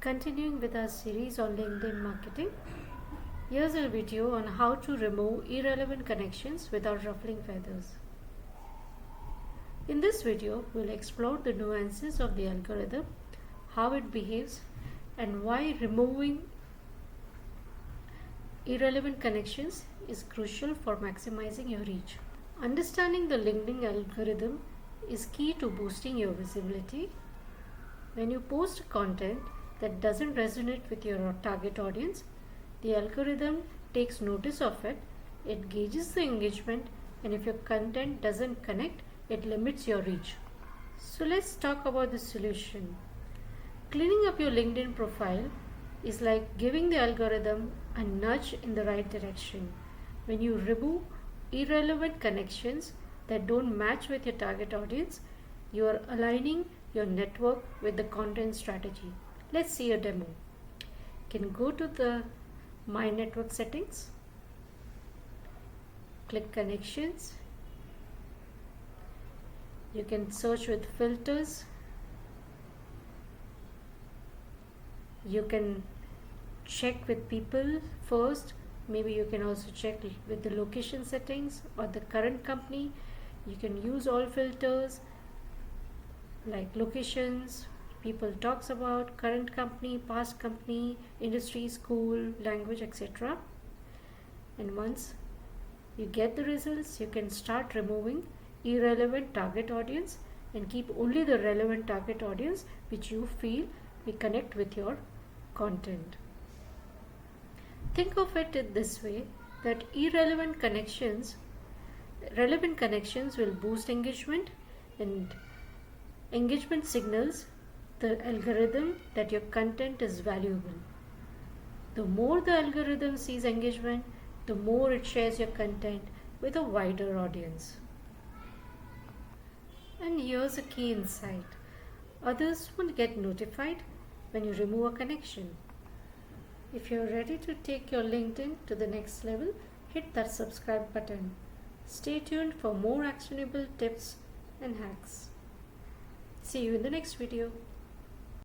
Continuing with our series on LinkedIn marketing, here's a video on how to remove irrelevant connections without ruffling feathers. In this video, we'll explore the nuances of the algorithm, how it behaves, and why removing irrelevant connections is crucial for maximizing your reach. Understanding the LinkedIn algorithm is key to boosting your visibility. When you post content that doesn't resonate with your target audience, the algorithm takes notice of it, it gauges the engagement, and if your content doesn't connect, it limits your reach. So let's talk about the solution. Cleaning up your LinkedIn profile is like giving the algorithm a nudge in the right direction. When you remove irrelevant connections that don't match with your target audience, you are aligning your network with the content strategy. Let's see a demo. You can go to the My Network settings, click Connections. You can search with filters. You can check with people first. Maybe you can also check with the location settings or the current company. You can use all filters like locations, people talks about, current company, past company, industry, school, language, etc. And once you get the results, you can start removing irrelevant target audience and keep only the relevant target audience which you feel will connect with your content. Think of it this way, that relevant connections will boost engagement, and engagement signals the algorithm that your content is valuable. The more the algorithm sees engagement, the more it shares your content with a wider audience. And here's a key insight. Others won't get notified when you remove a connection. If you're ready to take your LinkedIn to the next level, hit that subscribe button. Stay tuned for more actionable tips and hacks. See you in the next video.